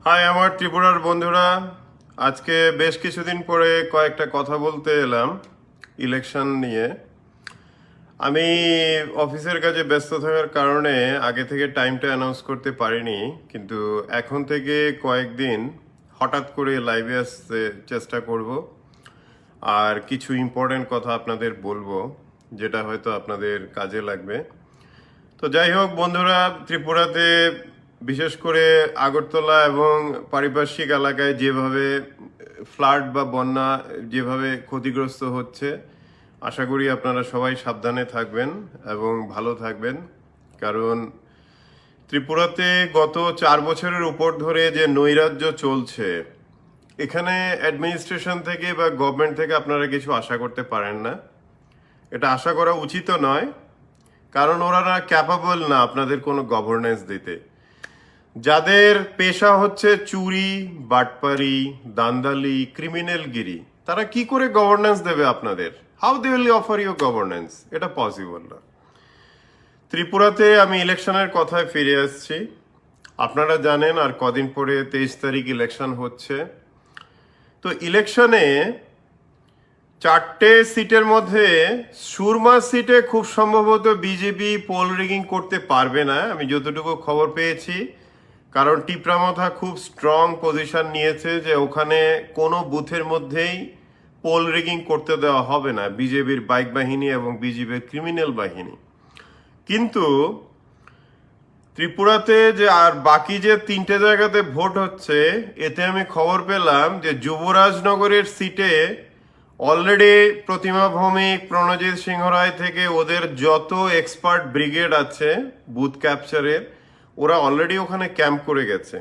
High আমার ত্রিপুরার বন্ধুরা, আজকে বেশ কিছুদিন পরে কয়েকটা কথা বলতে এলাম ইলেকশন নিয়ে। আমি অফিসের কাজে ব্যস্ত থাকার কারণে আগে থেকে টাইমটা অ্যানাউন্স করতে পারিনি, কিন্তু এখন থেকে কয়েকদিন হঠাৎ করে লাইভে আসতে চেষ্টা করব আর কিছু ইম্পর্টেন্ট কথা আপনাদের বলবো যেটা হয়তো আপনাদের কাজে লাগবে। তো যাই হোক বন্ধুরা, ত্রিপুরাতে বিশেষ করে আগরতলা এবং পারিপার্শ্বিক এলাকায় যেভাবে ফ্লাড বা বন্যা যেভাবে ক্ষতিগ্রস্ত হচ্ছে, আশা করি আপনারা সবাই সাবধানে থাকবেন এবং ভালো থাকবেন। কারণ ত্রিপুরাতে গত 4 বছরের উপর ধরে যে নৈরাজ্য চলছে, এখানে অ্যাডমিনিস্ট্রেশন থেকে বা গভর্নমেন্ট থেকে আপনারা কিছু আশা করতে পারেন না। এটা আশা করা উচিত নয়, কারণ ওরা না ক্যাপাবল না আপনাদের কোনো গভর্নেন্স দিতে। যাদের পেশা হচ্ছে চুরি, বাটপারি, দান্দালি, ক্রিমিনালগিরি, তারা কি করে গভর্নেন্স দেবে আপনাদের? How they will offer you governance? এটা পসিবল না। ত্রিপুরাতে আমি ইলেকশনের কথায় ফিরে আসছি। আপনারা জানেন আর কদিন পরে 23 তারিখ ইলেকশন হচ্ছে। তো ইলেকশনে 4টে সিটের মধ্যে সুরমা সিটে খুব সম্ভবত বিজেপি পোল রিগিং করতে পারবে না, আমি যতটুকু খবর পেয়েছি। কারণ টিপ্রামথা খুব স্ট্রং পজিশন নিয়েছে যে ওখানে কোনো বুথের মধ্যেই পোল রিগিং করতে দেওয়া হবে না বিজেপির বাইক বাহিনী এবং বিজেপির ক্রিমিনাল বাহিনী। কিন্তু ত্রিপুরাতে যে আর বাকি যে 3টে জায়গাতে ভোট হচ্ছে, এতে আমি খবর পেলাম যে যুবরাজনগরের সিটে অলরেডি প্রতিমা ভৌমিক, প্রণজিৎ সিংহ রায় থেকে ওদের যত এক্সপার্ট ব্রিগেড আছে বুথ ক্যাপচারের, ওরা অলরেডি ওখানে ক্যাম্প করে গেছে।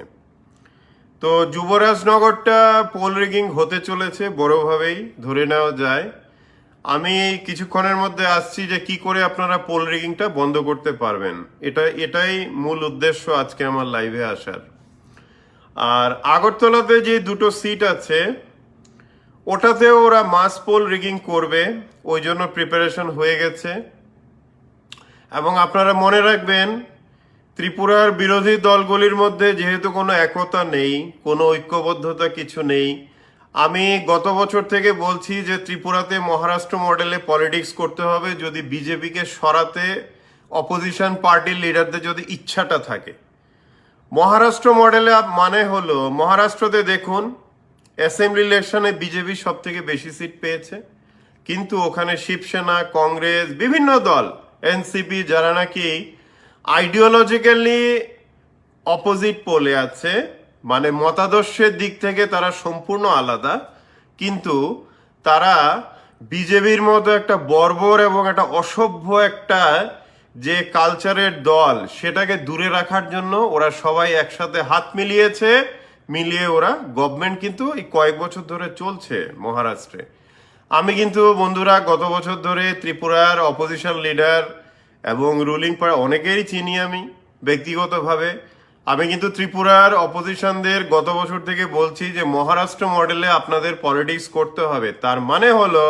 তো যুবরাজনগরটা পোল রিগিং হতে চলেছে বড়ভাবেই ধরে নেওয়া যায়। আমি কিছুক্ষণের মধ্যে আসছি যে কি করে আপনারা পোল রিগিংটা বন্ধ করতে পারবেন। এটাই মূল উদ্দেশ্য আজকে আমার লাইভে আসার। আর আগরতলাতে যে 2টো সিট আছে, ওটাতেও ওরা মাস পোল রিগিং করবে, ওই জন্য প্রিপারেশন হয়ে গেছে। এবং আপনারা মনে রাখবেন, ত্রিপুরার বিরোধী দলগুলির মধ্যে যেহেতু কোনো একতা নেই, কোনো ঐক্যবদ্ধতা কিছু নেই। আমি গত বছর থেকে বলছি যে ত্রিপুরাতে মহারাষ্ট্র মডেলে পলিটিক্স করতে হবে যদি বিজেপিকে সরাতে অপোজিশন পার্টির লিডারদের যদি ইচ্ছাটা থাকে। মহারাষ্ট্র মডেলে মানে হলো, মহারাষ্ট্রতে দেখুন অ্যাসেম্বলি ইলেকশনে বিজেপি সব থেকে বেশি সিট পেয়েছে, কিন্তু ওখানে শিবসেনা, কংগ্রেস, বিভিন্ন দল, এনসিপি, যারা নাকি আইডিওলজিক্যালি অপোজিট পোলে আছে, মানে মতাদর্শের দিক থেকে তারা সম্পূর্ণ আলাদা, কিন্তু তারা বিজেপির মতো একটা বর্বর এবং একটা অসভ্য একটা যে কালচারের দল, সেটাকে দূরে রাখার জন্য ওরা সবাই একসাথে হাত মিলিয়ে ওরা গভর্নমেন্ট কিন্তু এই কয়েক বছর ধরে চলছে মহারাষ্ট্রে। আমি কিন্তু বন্ধুরা গত বছর ধরে ত্রিপুরার অপোজিশন লিডার এবং রুলিং পার্টি অনেকেরই চিনি আমি ব্যক্তিগতভাবে। আমি কিন্তু ত্রিপুরার অপোজিশনদের গত বছর থেকে বলছি যে মহারাষ্ট্র মডেলে আপনাদের পলিটিক্স করতে হবে। তার মানে হলো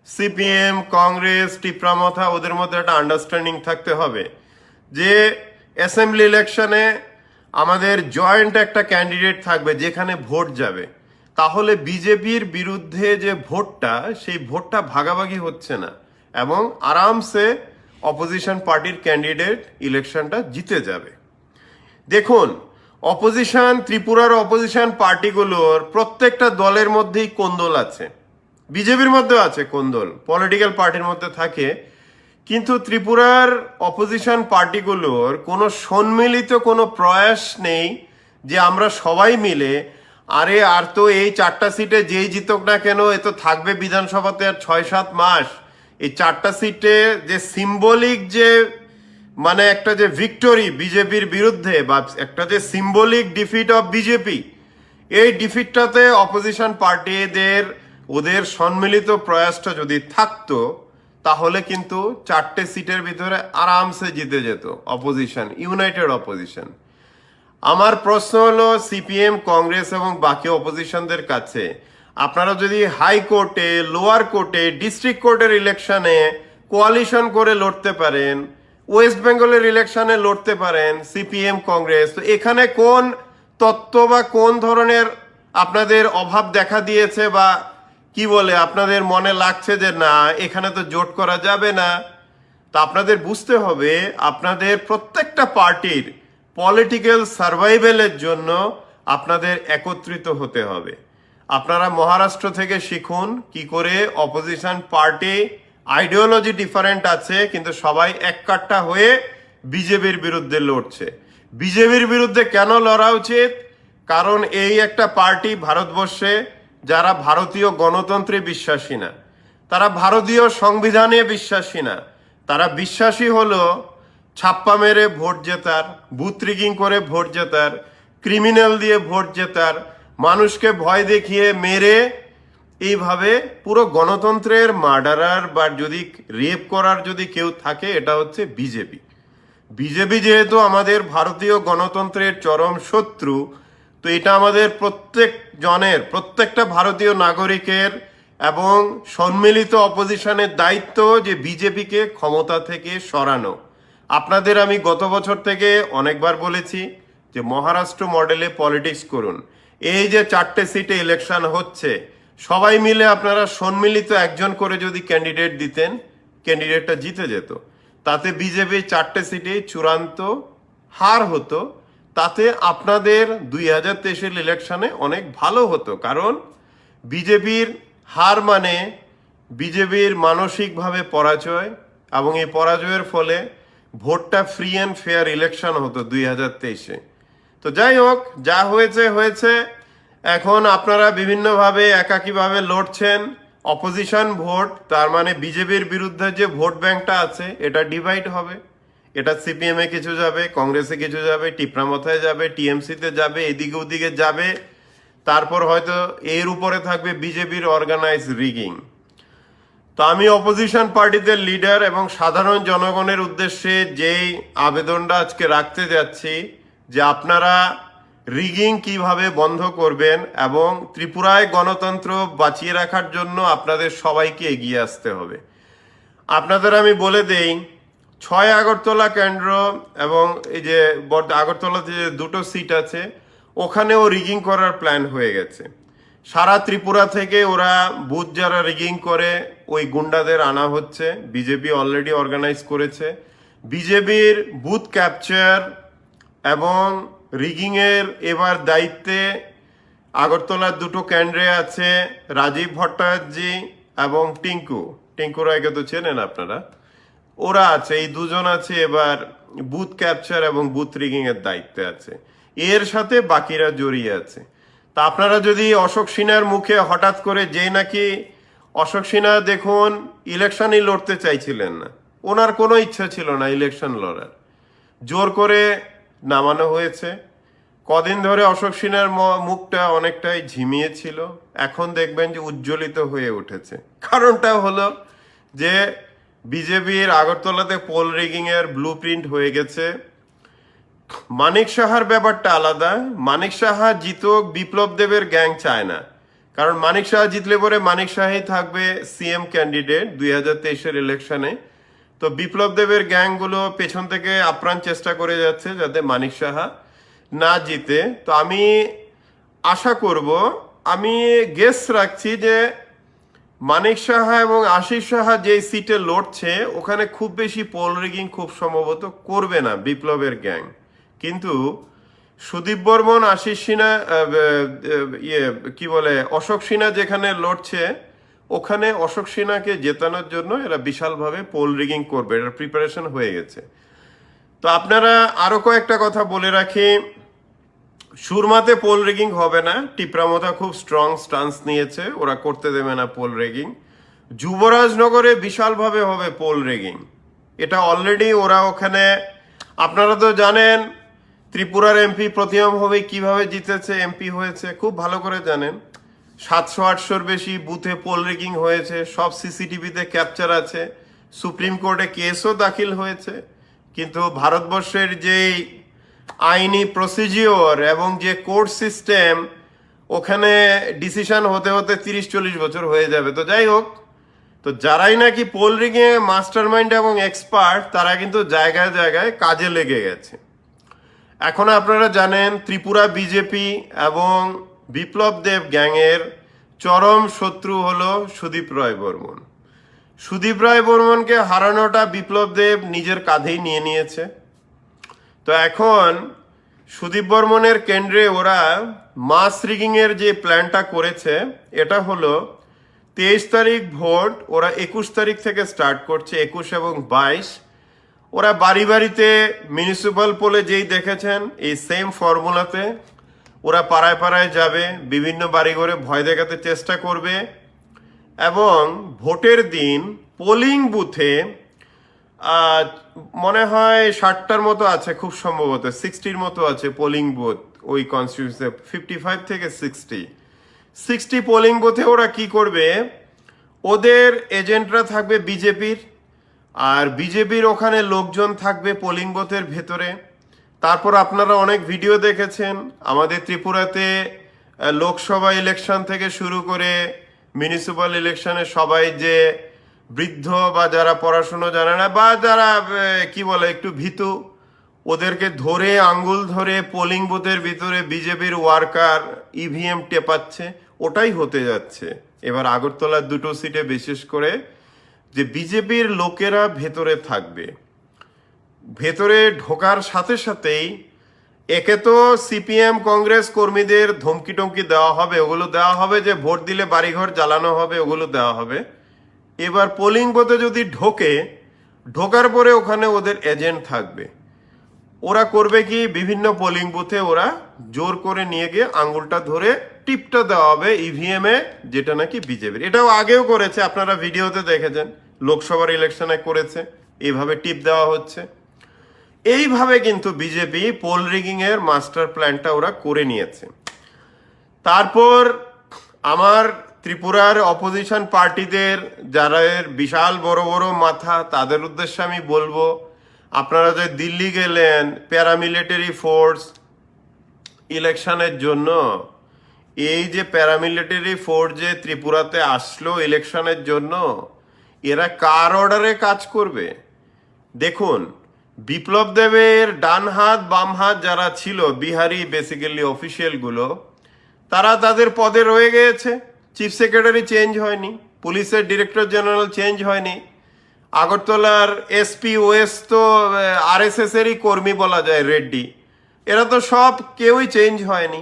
সিপিএম, কংগ্রেস, টিপ্রামথা, ওদের মধ্যে একটা আন্ডারস্ট্যান্ডিং থাকতে হবে যে অ্যাসেম্বলি ইলেকশনে আমাদের জয়েন্ট একটা ক্যান্ডিডেট থাকবে যেখানে ভোট যাবে। তাহলে বিজেপির বিরুদ্ধে যে ভোটটা, সেই ভোটটা ভাগাভাগি হচ্ছে না এবং আরামসে অপোজিশন পার্টির ক্যান্ডিডেট ইলেকশনটা জিতে যাবে। দেখুন, ত্রিপুরার অপোজিশন পার্টিগুলোর প্রত্যেকটা দলের মধ্যেই কোন্দল আছে, বিজেপির মধ্যেও আছে কোন্দল, পলিটিক্যাল পার্টির মধ্যে থাকে। কিন্তু ত্রিপুরার অপোজিশন পার্টিগুলোর কোনো সম্মিলিত কোনো প্রয়াস নেই যে আমরা সবাই মিলে, আর তো এই 4টা সিটে যেই জিতুক না কেন, এ তো থাকবে বিধানসভাতে আর 6-7 মাস। এই 4টা সিটে যে সিম্বলিক যে মানে একটা যে ভিক্টোরি বিজেপির বিরুদ্ধে, বা একটা যে সিম্বলিক ডিফিট অফ বিজেপি, এই ডিফিটটাতে অপোজিশন পার্টিদের ওদের সম্মিলিত প্রয়াসটা যদি থাকতো, তাহলে কিন্তু 4টে সিটের ভিতরে আরামসে জিতে যেত অপোজিশন, ইউনাইটেড অপোজিশন। আমার প্রশ্ন হলো সিপিএম, কংগ্রেস এবং বাকি অপোজিশনদের কাছে, আপনারা যদি হাইকোর্টে, লোয়ার কোর্টে, ডিস্ট্রিক্ট কোর্টের ইলেকশনে কোয়ালিশন করে লড়তে পারেন, ওয়েস্ট বেঙ্গলের ইলেকশনে লড়তে পারেন সিপিএম, কংগ্রেস, তো এখানে কোন তত্ত্ব বা কোন ধরনের আপনাদের অভাব দেখা দিয়েছে, বা কি বলে আপনাদের মনে লাগছে যে না এখানে তো জোট করা যাবে না। তা আপনাদের বুঝতে হবে আপনাদের প্রত্যেকটা পার্টির পলিটিক্যাল সার্ভাইভেলের জন্য আপনাদের একত্রিত হতে হবে। আপনারা মহারাষ্ট্র থেকে শিখুন কি করে অপোজিশন পার্টি আইডিওলজি ডিফারেন্ট আছে কিন্তু সবাই এক কাট্টা হয়ে বিজেপির বিরুদ্ধে লড়ছে। বিজেপির বিরুদ্ধে কেন লড়া উচিত? কারণ এই একটা পার্টি ভারতবর্ষে যারা ভারতীয় গণতন্ত্রে বিশ্বাসী না, তারা ভারতীয় সংবিধানে বিশ্বাসী না, তারা বিশ্বাসী হলো ছাপ্পা মেরে ভোট জেতার, বুথ রিগিং করে ভোট জেতার, ক্রিমিনাল দিয়ে ভোট জেতার, মানুষকে ভয় দেখিয়ে মেরে এইভাবে পুরো গণতন্ত্রের মার্ডারার বা যদি রেপ করার যদি কেউ থাকে এটা হচ্ছে বিজেপি। বিজেপি যেহেতু আমাদের ভারতীয় গণতন্ত্রের চরম শত্রু, তো এটা আমাদের প্রত্যেকটা ভারতীয় নাগরিকের এবং সম্মিলিত অপোজিশনের দায়িত্ব যে বিজেপিকে ক্ষমতা থেকে সরানো। আপনাদের আমি গত বছর থেকে অনেকবার বলেছি যে মহারাষ্ট্র মডেলে পলিটিক্স করুন। এই যে 4টে সিটে ইলেকশন হচ্ছে, সবাই মিলে আপনারা সম্মিলিত একজন করে যদি ক্যান্ডিডেট দিতেন, ক্যান্ডিডেটটা জিতে যেত। তাতে বিজেপি 4টে সিটেই চূড়ান্ত হার হতো। তাতে আপনাদের 2023-এর ইলেকশনে অনেক ভালো হতো। কারণ বিজেপির হার মানে বিজেপির মানসিকভাবে পরাজয়, এবং এই পরাজয়ের ফলে ভোটটা ফ্রি অ্যান্ড ফেয়ার ইলেকশন হতো 2023-এ। তো যাই হোক, যা হয়েছে হয়েছে। এখন আপনারা বিভিন্নভাবে একাকীভাবে লড়ছেন। অপোজিশন ভোট, তার মানে বিজেপির বিরুদ্ধে যে ভোট ব্যাংকটা আছে এটা ডিভাইড হবে। এটা সিপিএমে কিছু যাবে, কংগ্রেসে কিছু যাবে, টিপ্রামথায় যাবে, টিএমসিতে যাবে, এদিকে ওদিকে যাবে। তারপর হয়তো এর উপরে থাকবে বিজেপির অর্গানাইজ রিগিং। তো আমি অপোজিশন পার্টিদের লিডার এবং সাধারণ জনগণের উদ্দেশ্যে যেই আবেদনটা আজকে রাখতে যাচ্ছি যে আপনারা রিগিং কিভাবে বন্ধ করবেন এবং ত্রিপুরায় গণতন্ত্র বাঁচিয়ে রাখার জন্য আপনাদের সবাইকে এগিয়ে আসতে হবে। আপনাদের আমি বলে দেই, 6 আগরতলা কেন্দ্র এবং এই যে আগরতলাতে যে 2টো সিট আছে ওখানেও রিগিং করার প্ল্যান হয়ে গেছে। সারা ত্রিপুরা থেকে ওরা বুথ যারা রিগিং করে ওই গুন্ডাদের আনা হচ্ছে। বিজেপি অলরেডি অর্গানাইজ করেছে। বিজেপির বুথ ক্যাপচার এবং রিগিংয়ের এবার দায়িত্বে আগরতলার 2টো কেন্দ্রে আছে রাজীব ভট্টাচার্য এবং টিঙ্কু রায়কে তো চেনেন আপনারা। ওরা আছে, এই দুজন আছে এবার বুথ ক্যাপচার এবং বুথ রিগিং এর দায়িত্বে আছে। এর সাথে বাকিরা জড়িয়ে আছে। তা আপনারা যদি অশোক সিনহার মুখে হঠাৎ করে যেই নাকি অশোক সিনহা দেখুন ইলেকশনই লড়তে চাইছিলেন না, ওনার কোনো ইচ্ছা ছিল না ইলেকশন লড়ার, জোর করে নামানো হয়েছে। কদিন ধরে অশোক সিনহার মুখটা অনেকটাই ঝিমিয়েছিল, এখন দেখবেন যে উজ্জ্বলিত হয়ে উঠেছে। কারণটা হলো যে বিজেপির আগরতলাতে পোল রিগিং এর ব্লু প্রিন্ট হয়ে গেছে। মানিক সাহার ব্যাপারটা আলাদা। মানিক সাহা জিতুক, বিপ্লব দেবের গ্যাং চায় না। কারণ মানিক সাহা জিতলে পরে মানিক সাহাই থাকবে সিএম ক্যান্ডিডেট 2023-এর ইলেকশনে। তো বিপ্লব দেবের গ্যাংগুলো পেছন থেকে আপ্রাণ চেষ্টা করে যাচ্ছে যাতে মানিক সাহা না জিতে। তো আমি আশা করব, আমি গেস রাখছি যে মানিক সাহা এবং আশিস সাহা যে সিটে লড়ছে ওখানে খুব বেশি পোল রিগিং খুব সম্ভবত করবে না বিপ্লবের গ্যাং। কিন্তু সুদীপ বর্মন, আশিস সিনহা, অশোক সিনহা যেখানে লড়ছে ওখানে অশোক সিনহাকে জেতানোর জন্য এরা বিশালভাবে পোল রিগিং করবে, এটার প্রিপারেশন হয়ে গেছে। তো আপনারা আরো কয়েকটা কথা বলে রাখি। সুরমাতে পোল রিগিং হবে না, টিপ্রামথা খুব স্ট্রং স্টান্স নিয়েছে, ওরা করতে দেবে না পোল রিগিং। যুবরাজনগরে বিশালভাবে হবে পোল রিগিং, এটা অলরেডি ওরা ওখানে, আপনারা তো জানেন ত্রিপুরার এমপি প্রতিমভাবে কিভাবে জিতেছে, এমপি হয়েছে, খুব ভালো করে জানেন। 700-800-র বেশি বুথে পোল রিগিং হয়েছে, সব সিসিটিভিতে ক্যাপচার আছে, সুপ্রিম কোর্টে কেসও দাখিল হয়েছে। কিন্তু ভারতবর্ষের যেই আইনি প্রসিজিওর এবং যে কোর্ট সিস্টেম, ওখানে ডিসিশন হতে হতে 30-40 বছর হয়ে যাবে। তো যাই হোক, তো যারাই নাকি পোল রিগিং মাস্টার মাইন্ড এবং এক্সপার্ট তারা কিন্তু জায়গায় জায়গায় কাজে লেগে গেছে। এখন আপনারা জানেন ত্রিপুরা বিজেপি এবং বিপ্লব দেব গ্যাংয়ের চরম শত্রু হলো সুদীপ রায় বর্মন। সুদীপ রায় বর্মনকে হারানোটা বিপ্লব দেব নিজের কাঁধেই নিয়ে নিয়েছে। তো এখন সুদীপ বর্মনের কেন্দ্রে ওরা মাস রিগিংয়ের যে প্ল্যানটা করেছে, এটা হলো 23 তারিখ ভোট ওরা 21 তারিখ থেকে স্টার্ট করছে, 21 এবং 22। ওরা বাড়ি বাড়িতে মিউনিসিপ্যাল পোলে যেই দেখেছেন এই সেম ফর্মুলাতে ওরা পাড়ায় পাড়ায় যাবে, বিভিন্ন বাড়িঘরে ভয় দেখাতে চেষ্টা করবে এবং ভোটের দিন পোলিং বুথে মনে হয় 60টার মতো আছে, খুব সম্ভবত 60-র মতো আছে পোলিং বুথ ওই কনস্টিটিউন্সিতে, 55 থেকে 60 পোলিং বুথে ওরা কি করবে, ওদের এজেন্টরা থাকবে বিজেপির, আর বিজেপির ওখানে লোকজন থাকবে পোলিং বুথের ভেতরে। তারপর আপনারা অনেক ভিডিও দেখেছেন আমাদের ত্রিপুরাতে লোকসভা ইলেকশন থেকে শুরু করে মিউনিসিপ্যাল ইলেকশনে সবাই যে বৃদ্ধ বা যারা পড়াশুনো জানে না বা যারা কি বলে একটু ভীতু, ওদেরকে ধরে আঙ্গুল ধরে পোলিং বুথের ভিতরে বিজেপির ওয়ার্কার ইভিএম টেপাচ্ছে। ওটাই হতে যাচ্ছে এবার আগরতলার দুটো সিটে, বিশেষ করে যে বিজেপির লোকেরা ভেতরে থাকবে। ভেতরে ঢোকার সাথে সাথেই একে তো সিপিএম কংগ্রেস কর্মীদের ধমকি টমকি দেওয়া হবে, ওগুলো দেওয়া হবে যে ভোট দিলে বাড়িঘর জ্বালানো হবে, ওগুলো দেওয়া হবে। এবার পোলিং বুথে যদি ঢোকার পরে ওখানে ওদের এজেন্ট থাকবে, ওরা করবে কি বিভিন্ন পোলিং বুথে ওরা জোর করে নিয়ে গিয়ে আঙ্গুলটা ধরে টিপটা দেওয়া হবে ইভিএম এ, যেটা নাকি বিজেপির। এটাও আগেও করেছে, আপনারা ভিডিওতে দেখেছেন, লোকসভার ইলেকশনে করেছে, এইভাবে টিপ দেওয়া হচ্ছে। এইভাবে কিন্তু বিজেপি পোল রিগিং এর মাস্টার প্ল্যানটা ওরা করে নিয়েছে। তারপর আমার ত্রিপুরার অপোজিশন পার্টিদের যারা বিশাল বড় বড় মাথা, তাদের উদ্দেশ্যে আমি বলবো, আপনারা যে দিল্লি গেলেন প্যারামিলিটারি ফোর্স ইলেকশনের জন্য, এই যে প্যারামিলিটারি ফোর্স যে ত্রিপুরাতে আসলো ইলেকশনের জন্য, এরা কার অর্ডারে কাজ করবে? দেখুন, বিপ্লব দেবের ডান হাত বাম হাত যারা ছিল বিহারি বেসিক্যালি অফিসিয়ালগুলো, তারা তাদের পদে রয়ে গিয়েছে। চিফ সেক্রেটারি চেঞ্জ হয়নি, পুলিশের ডিরেক্টর জেনারেল চেঞ্জ হয়নি, আগরতলার এসপি ওএস তো আরএসএস এরই কর্মী বলা যায়, রেড্ডি, এরা তো সব কেউই চেঞ্জ হয়নি।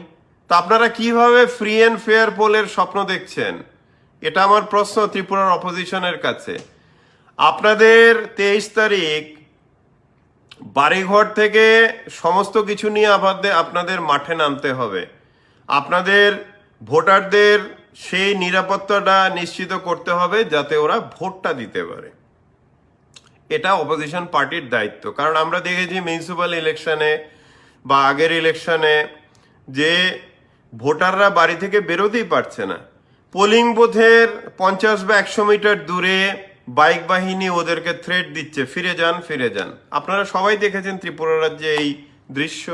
তা আপনারা কিভাবে ফ্রি অ্যান্ড ফেয়ার পোলের স্বপ্ন দেখছেন? এটা আমার প্রশ্ন ত্রিপুরার অপোজিশনের কাছে। আপনাদের 23 তারিখ বাড়িঘর থেকে সমস্ত কিছু নিয়ে আপনাদের মাঠে নামতে হবে। আপনাদের ভোটারদের সেই নিরাপত্তাটা নিশ্চিত করতে হবে যাতে ওরা ভোটটা দিতে পারে। এটা অপোজিশন পার্টির দায়িত্ব। কারণ আমরা দেখেছি মিউনিসিপ্যাল ইলেকশনে বা আগের ইলেকশনে যে ভোটাররা বাড়ি থেকে বেরোতেই পারছে না, পোলিং বুথের 50 বা 100 মিটার দূরে বাইক বাহিনী ওদেরকে থ্রেট দিচ্ছে, ফিরে যান ফিরে যান। আপনারা সবাই দেখেছেন ত্রিপুরা রাজ্যে এই দৃশ্য।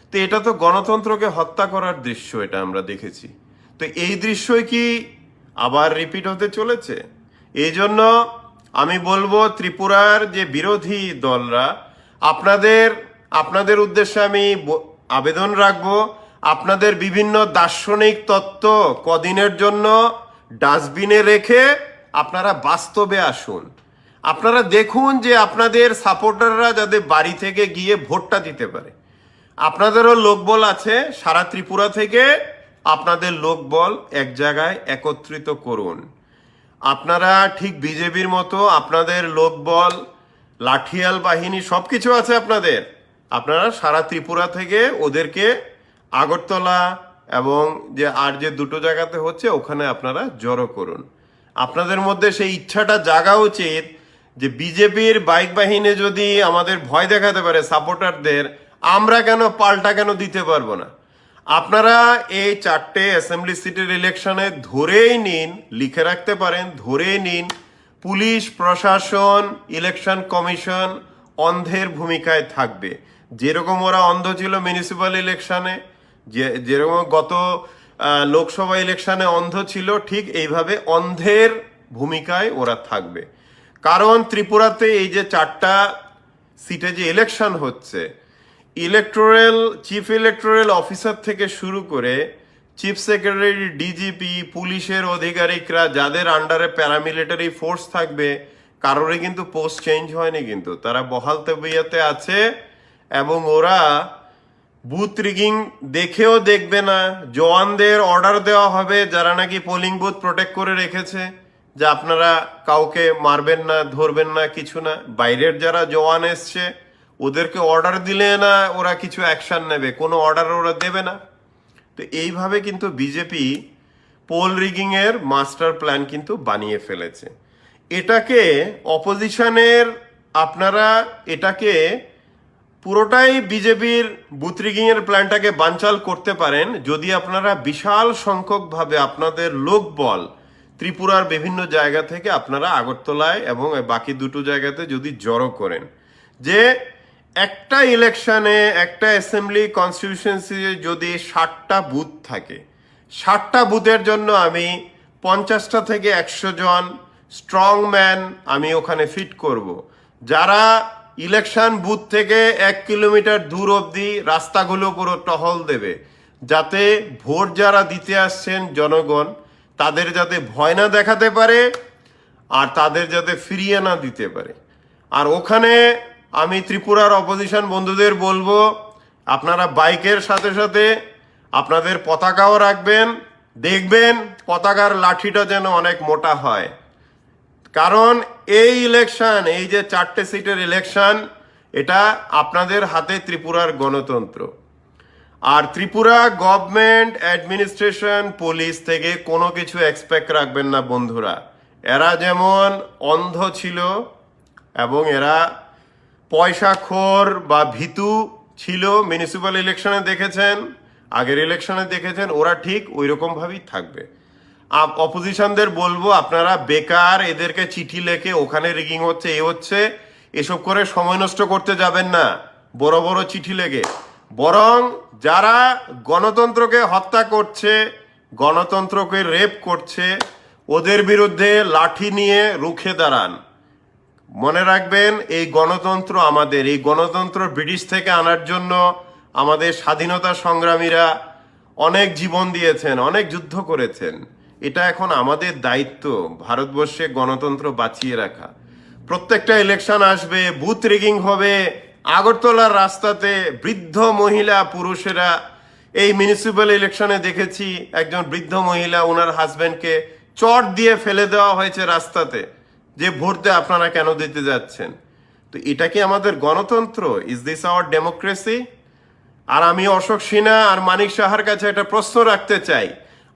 তো এটা তো গণতন্ত্রকে হত্যা করার দৃশ্য, এটা আমরা দেখেছি। তো এই দৃশ্যই কি আবার রিপিট হতে চলেছে? এই জন্য আমি বলবো ত্রিপুরার যে বিরোধী দলরা, আপনাদের উদ্দেশ্যে আমি আবেদন রাখবো, আপনাদের বিভিন্ন দার্শনিক তত্ত্ব কদিনের জন্য ডাস্টবিনে রেখে আপনারা বাস্তবে আসুন। আপনারা দেখুন যে আপনাদের সাপোর্টাররা যাতে বাড়ি থেকে গিয়ে ভোটটা দিতে পারে। আপনাদেরও লোকবল আছে, সারা ত্রিপুরা থেকে আপনাদের লোকবল এক জায়গায় একত্রিত করুন। আপনারা ঠিক বিজেপির মতো আপনাদের লোকবল, লাঠিয়াল বাহিনী সবকিছু আছে আপনারা সারা ত্রিপুরা থেকে ওদেরকে আগরতলা এবং যে দুটো জায়গাতে হচ্ছে ওখানে আপনারা জড়ো করুন। আপনাদের মধ্যে সেই ইচ্ছাটা জাগা উচিত যে বিজেপির বাইক বাহিনী যদি আমাদের ভয় দেখাতে পারে সাপোর্টারদের, আমরা কেন পাল্টা কেন দিতে পারবো না? আপনারা এই 4টে অ্যাসেম্বলি সিটের ইলেকশনে ধরেই নিন, লিখে রাখতে পারেন, ধরেই নিন পুলিশ প্রশাসন ইলেকশন কমিশন অন্ধের ভূমিকায় থাকবে। যেরকম ওরা অন্ধ ছিল মিউনিসিপ্যাল ইলেকশনে, যেরকম গত লোকসভা ইলেকশনে অন্ধ ছিল, ঠিক এইভাবে অন্ধের ভূমিকায় ওরা থাকবে। কারণ ত্রিপুরাতে এই যে 4টা সিটে যে ইলেকশন হচ্ছে, চিফ ইলেকটোরাল অফিসার থেকে শুরু করে চিফ সেক্রেটারি, ডিজিপি, পুলিশের আধিকারিকরা যাদের আন্ডারে প্যারামিলিটারি ফোর্স থাকবে, কারোরই কিন্তু পোস্ট চেঞ্জ হয়নি, কিন্তু তারা বহাল তবিয়তে আছে এবং ওরা বুথ রিগিং দেখেও দেখবে না। জওয়ানদের অর্ডার দেওয়া হবে যারা নাকি পোলিং বুথ প্রোটেক্ট করে রেখেছে, যে আপনারা কাউকে মারবেন না, ধরবেন না, কিছু না। বাইরের যারা জওয়ান এসছে ওদেরকে অর্ডার দিলে না ওরা কিছু অ্যাকশন নেবে, কোনো অর্ডার ওরা দেবে না। তো এইভাবে কিন্তু বিজেপি পোল রিগিং এর মাস্টার প্ল্যান কিন্তু বানিয়ে ফেলেছে। এটাকে অপোজিশনের আপনারা এটাকে পুরোটাই বিজেপির বুথ রিগিং এর প্ল্যানটাকে বানচাল করতে পারেন যদি আপনারা বিশাল সংখ্যকভাবে আপনাদের লোকবল ত্রিপুরার বিভিন্ন জায়গা থেকে আপনারা আগরতলায় এবং বাকি দুটো জায়গাতে যদি জড়ো করেন, যে একটা ইলেকশনে একটা অ্যাসেম্বলি কনস্টিটিউশনসি যদি 60টা বুথ থাকে, 60টা বুথের জন্য আমি 50টা থেকে 100 জন স্ট্রং ম্যান আমি ওখানে ফিট করব, যারা ইলেকশন বুথ থেকে 1 কিলোমিটার দূর অবধি রাস্তাগুলো পুরো টহল দেবে, যাতে ভোট যারা দিতে আসছেন জনগণ তাদের যাতে ভয় না দেখাতে পারে আর তাদের যাতে ফিরিয়ে না দিতে পারে। আর ওখানে আমি ত্রিপুরার অপোজিশন বন্ধুদের বলবো, আপনারা বাইকের সাথে সাথে আপনাদের পতাকাও রাখবেন, দেখবেন পতাকার লাঠিটা যেন অনেক মোটা হয়। কারণ এই ইলেকশন, এই যে 4টে সিটের ইলেকশন, এটা আপনাদের হাতে ত্রিপুরার গণতন্ত্র। আর ত্রিপুরা গভর্নমেন্ট, অ্যাডমিনিস্ট্রেশন, পুলিশ থেকে কোনো কিছু এক্সপেক্ট রাখবেন না বন্ধুরা। এরা যেমন অন্ধ ছিল এবং এরা পয়সাখোর বা ভীতু ছিল, মিউনিসিপ্যাল ইলেকশনে দেখেছেন, আগের ইলেকশনে দেখেছেন, ওরা ঠিক ওই রকম ভাবেই থাকবে। অপোজিশনদের বলবো, আপনারা বেকার এদেরকে চিঠি লেখে ওখানে রিগিং হচ্ছে, এ হচ্ছে, এসব করে সময় নষ্ট করতে যাবেন না বড় বড় চিঠি লেগে। বরং যারা গণতন্ত্রকে হত্যা করছে, গণতন্ত্রকে রেপ করছে, ওদের বিরুদ্ধে লাঠি নিয়ে রুখে দাঁড়ান। মনে রাখবেন, এই গণতন্ত্র আমাদের, এই গণতন্ত্র ব্রিটিশ থেকে আনার জন্য আমাদের স্বাধীনতা সংগ্রামীরা অনেক জীবন দিয়েছেন, অনেক যুদ্ধ করেছেন। এটা এখন আমাদের দায়িত্ব ভারতবর্ষে গণতন্ত্র বাঁচিয়ে রাখা। প্রত্যেকটা ইলেকশন আসবে, বুথ রিগিং হবে, আগরতলার রাস্তাতে বৃদ্ধ মহিলা পুরুষেরা, এই মিউনিসিপ্যাল ইলেকশনে দেখেছি একজন বৃদ্ধ মহিলা ওনার হাজবেন্ডকে চট দিয়ে ফেলে দেওয়া হয়েছে রাস্তাতে, যে ভোট আপনারা কেন দিতে যাচ্ছেন। তো এটা কি আমাদের গণতন্ত্র? Is this our democracy? আর আমি অশোক সিনহা আর মানিক সাহার কাছে একটা প্রশ্ন রাখতে চাই,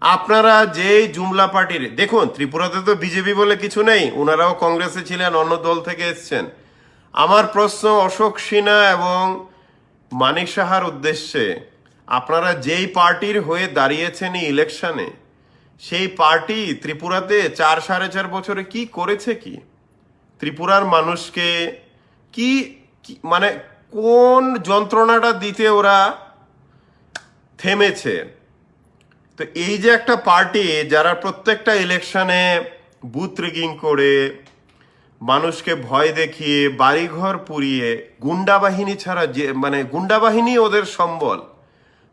আপনারা যে জুমলা পার্টির, দেখুন ত্রিপুরাতে তো বিজেপি বলে কিছু নেই, ওনারাও কংগ্রেসে ছিলেন, অন্য দল থেকে এসছেন। আমার প্রশ্ন অশোক সিনহা এবং মানিক সাহার উদ্দেশ্যে, আপনারা যেই পার্টির হয়ে দাঁড়িয়েছেন এই ইলেকশনে, সেই পার্টি ত্রিপুরাতে 4-4.5 বছরে কি করেছে? কি ত্রিপুরার মানুষকে কি মানে কোন যন্ত্রণাটা দিতে ওরা থেমেছে? তো এই যে একটা পার্টি যারা প্রত্যেকটা ইলেকশনে বুথ রিগিং করে, মানুষকে ভয় দেখিয়ে, বাড়িঘর পুড়িয়ে, গুন্ডা বাহিনী ছাড়া যে গুন্ডা বাহিনী ওদের সম্বল,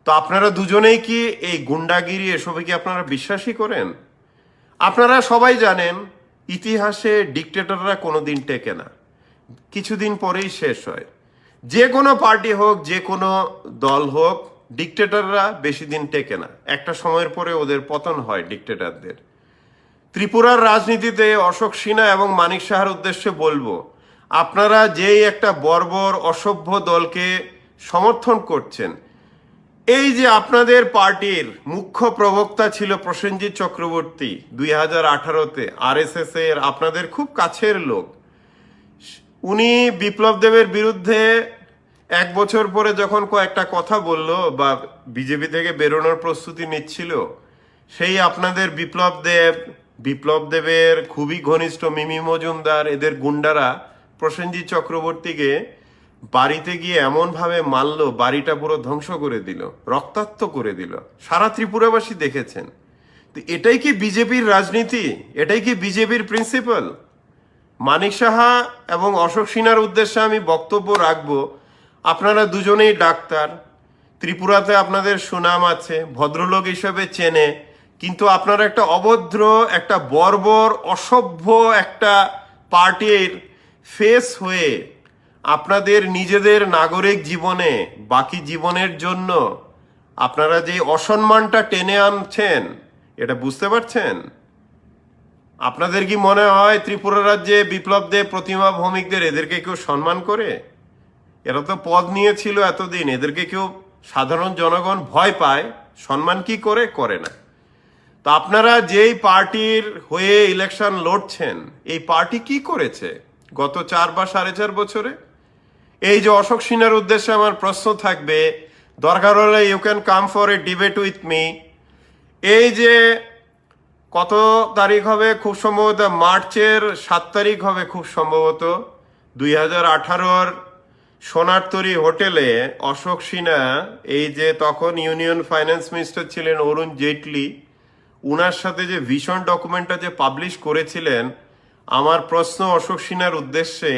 তো আপনারা দুজনেই কি এই গুন্ডাগিরি এসবে কি আপনারা বিশ্বাসী করেন? আপনারা সবাই জানেন ইতিহাসে ডিক্টেটররা কোনোদিন টেকে না, কিছুদিন পরেই শেষ হয়। যে কোনো পার্টি হোক, যে কোনো দল হোক, ডিক্টেটররা বেশি দিন টেকে না, একটা সময়ের পরে ওদের পতন হয় ডিক্টেটরদের। ত্রিপুরার রাজনীতিতে অশোক সিনহা এবং মানিক সাহার উদ্দেশ্যে বলবো, আপনারা যেই একটা বর্বর অসভ্য দলকে সমর্থন করছেন, এই যে আপনাদের পার্টির মুখ্য প্রবক্তা ছিল প্রসেনজিৎ চক্রবর্তী 2018-তে, RSS এর আপনাদের খুব কাছের লোক, উনি বিপ্লব দেবের বিরুদ্ধে 1 বছর পরে যখন কয়েকটা কথা বলল বা বিজেপি থেকে বেরোনোর প্রস্তুতি নিচ্ছিল, সেই আপনাদের বিপ্লব দেবের খুবই ঘনিষ্ঠ মিমি মজুমদার, এদের গুন্ডারা প্রসেনজিৎ চক্রবর্তীকে বাড়িতে গিয়ে এমনভাবে মারলো, বাড়িটা পুরো ধ্বংস করে দিল, রক্তাক্ত করে দিল, সারা ত্রিপুরাবাসী দেখেছেন। তো এটাই কি বিজেপির রাজনীতি? এটাই কি বিজেপির প্রিন্সিপাল? মানিক সাহা এবং অশোক সিনহার উদ্দেশ্যে আমি বক্তব্য রাখবো, আপনারা দুজনেই ডাক্তার, ত্রিপুরাতে আপনাদের সুনাম আছে, ভদ্রলোক হিসেবে চেনে, কিন্তু আপনারা একটা অভদ্র, একটা বর্বর, অসভ্য একটা পার্টির ফেস হয়ে আপনাদের নিজেদের নাগরিক জীবনে বাকি জীবনের জন্য আপনারা যে অসম্মানটা টেনে আনছেন, এটা বুঝতে পারছেন? আপনাদের কি মনে হয় ত্রিপুরা রাজ্যে বিপ্লব দেব, প্রতিমা ভৌমিকদের, এদেরকে কেউ সম্মান করে? এরা তো পদ নিয়েছিল এতদিন, এদেরকে কেউ সাধারণ জনগণ ভয় পায়, সম্মান কি করে? করে না। তো আপনারা যেই পার্টির হয়ে ইলেকশন লড়ছেন, এই পার্টি কি করেছে গত 4 বা 4.5 বছরে? এই যে অশোক সিনহার উদ্দেশ্যে আমার প্রশ্ন থাকবে, দরকার হলে you can come for a debate with me. এই যে কত তারিখ হবে? খুব সম্ভবত মার্চের 7 তারিখ হবে, খুব সম্ভবত 2018-র সোনারতরী হোটেলে অশোক সিনহা, এই যে তখন ইউনিয়ন ফাইন্যান্স মিনিস্টার ছিলেন অরুণ জেটলি, উনার সাথে যে ভিশন ডকুমেন্টটা যে পাবলিশ করেছিলেন, আমার প্রশ্ন অশোক সিনহার উদ্দেশ্যে,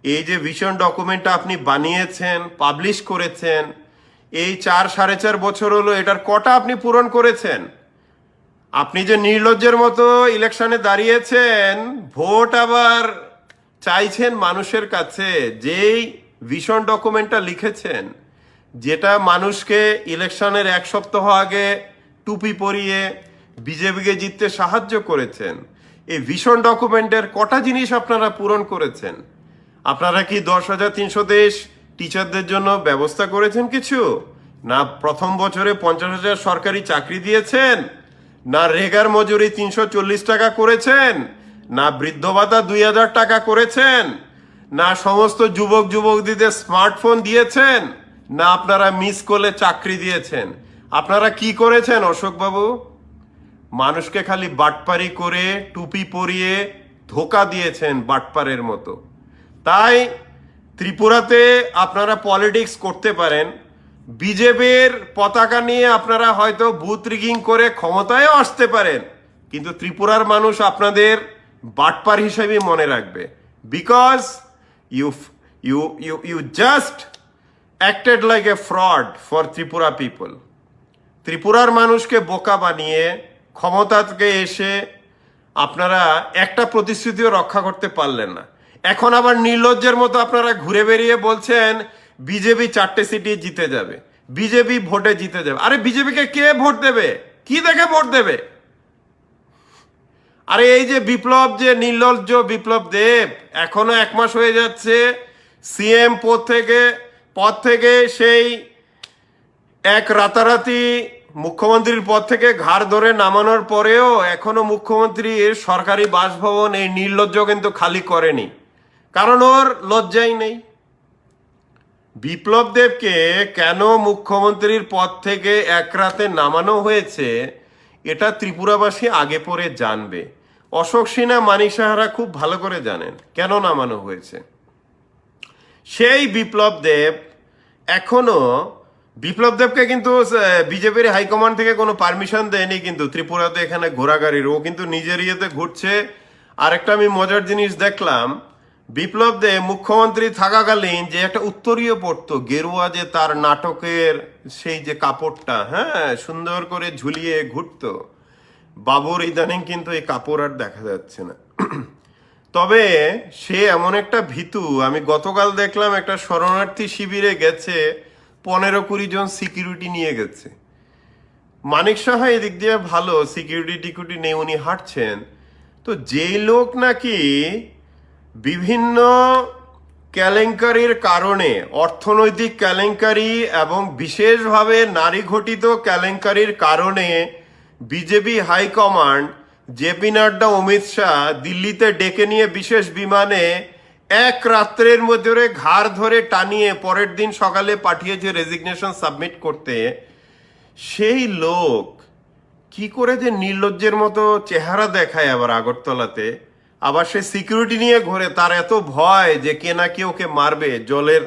এই যে ভিশন ডকুমেন্টটা আপনি বানিয়েছেন, পাবলিশ করেছেন, এই 4-4.5 বছর হলো, এটার কটা আপনি পূরণ করেছেন? আপনি যে নির্লজ্জের মতো ইলেকশনে দাঁড়িয়েছেন, ভোট আবার চাইছেন মানুষের কাছে, যেই ভিশন ডকুমেন্টটা লিখেছেন, যেটা মানুষকে ইলেকশনের 1 সপ্তাহ আগে টুপি পরিয়ে বিজেপিকে জিততে সাহায্য করেছেন, এই ভিশন ডকুমেন্টের কটা জিনিস আপনারা পূরণ করেছেন? আপনারা কি 10,330 টিচারদের জন্য ব্যবস্থা করেছেন কিছু? না প্রথম বছরে 50,000 সরকারি চাকরি দিয়েছেন, না রেগার মজুরি 340 টাকা করেছেন, না বৃদ্ধ ভাতা 2,000 টাকা করেছেন, না সমস্ত যুবক যুবতীদের স্মার্টফোন দিয়েছেন, না আপনারা মিস করলে চাকরি দিয়েছেন? আপনারা কি করেছেন অশোকবাবু? মানুষকে খালি বাটপারি করে টুপি পরিয়ে ধোকা দিয়েছেন বাটপারের মতো। তাই ত্রিপুরাতে আপনারা পলিটিক্স করতে পারেন, বিজেপির পতাকা নিয়ে আপনারা হয়তো বুথ রিগিং করে ক্ষমতায়ও আসতে পারেন, কিন্তু ত্রিপুরার মানুষ আপনাদের বাটপার হিসেবে মনে রাখবে, because you just acted like a fraud for Tripura people. ত্রিপুরার মানুষকে বোকা বানিয়ে ক্ষমতাকে এসে আপনারা একটা প্রতিশ্রুতিও রক্ষা করতে পারলেন না। এখন আবার নির্লজ্জের মতো আপনারা ঘুরে বেরিয়ে বলছেন বিজেপি 4টে সিটে জিতে যাবে, বিজেপি ভোটে জিতে যাবে। আরে বিজেপিকে কে ভোট দেবে? কি দেখে ভোট দেবে? আরে এই যে বিপ্লব, যে নির্লজ্জ বিপ্লব দেব, এখনো 1 মাস হয়ে যাচ্ছে সিএম পদ থেকে সেই এক রাতারাতি মুখ্যমন্ত্রীর পদ থেকে ঘাড় ধরে নামানোর পরেও এখনো মুখ্যমন্ত্রীর সরকারি বাসভবন এই নির্লজ্জ কিন্তু খালি করেনি, কারণ ওর লজ্জাই নেই। বিপ্লব দেবকে কেন মুখ্যমন্ত্রীর পদ থেকে এক রাতে নামানো হয়েছে, এটা ত্রিপুরাবাসী আগে পরে জানবে। অশোক সিনহা, মানিক সাহারা খুব ভালো করে জানেন কেন নামানো হয়েছে। সেই বিপ্লব দেব এখনো, বিপ্লব দেবকে কিন্তু বিজেপির হাইকমান্ড থেকে কোনো পারমিশন দেয়নি কিন্তু ত্রিপুরাতে এখানে ঘোরাঘুরির, ও কিন্তু নিজের ইয়েতে ঘুরছে। আরেকটা আমি মজার জিনিস দেখলাম, বিপ্লব দেব মুখ্যমন্ত্রী থাকাকালীন যে একটা উত্তরীয় পড়তো, গেরুয়া, যে তার নাটকের সেই যে কাপড়টা, হ্যাঁ, সুন্দর করে ঝুলিয়ে ঘুরতো, বাবুর ইদানিং কিন্তু এই কাপড় আর দেখা যাচ্ছে না। তবে সে এমন একটা ভীতু, আমি গতকাল দেখলাম একটা শরণার্থী শিবিরে গেছে, 15-20 জন সিকিউরিটি নিয়ে গেছে। মানিক সাহা এদিক দিয়ে ভালো, সিকিউরিটি টিকিউরিটি নেই, উনি হাঁটছেন। তো যেই লোক নাকি বিভিন্ন কেলেঙ্কারির কারণে, অর্থনৈতিক কেলেঙ্কারি এবং বিশেষভাবে নারী ঘটিত কেলেঙ্কারির কারণে BJP high command JP Nadda, Amit Shah দিল্লিতে ডেকে নিয়ে বিশেষ বিমানে 1 রাত্রের মধ্যে ঘাড় ধরে টানিয়ে পরের দিন সকালে পাঠিয়েছে রেজিগনেশন সাবমিট করতে, সেই লোক কি করে যে নির্লজ্জের মতো চেহারা দেখায় আবার আগরতলাতে, আবার সে সিকিউরিটি নিয়ে ঘোরে, তার এত ভয় যে কে না কে ওকে মারবে জলের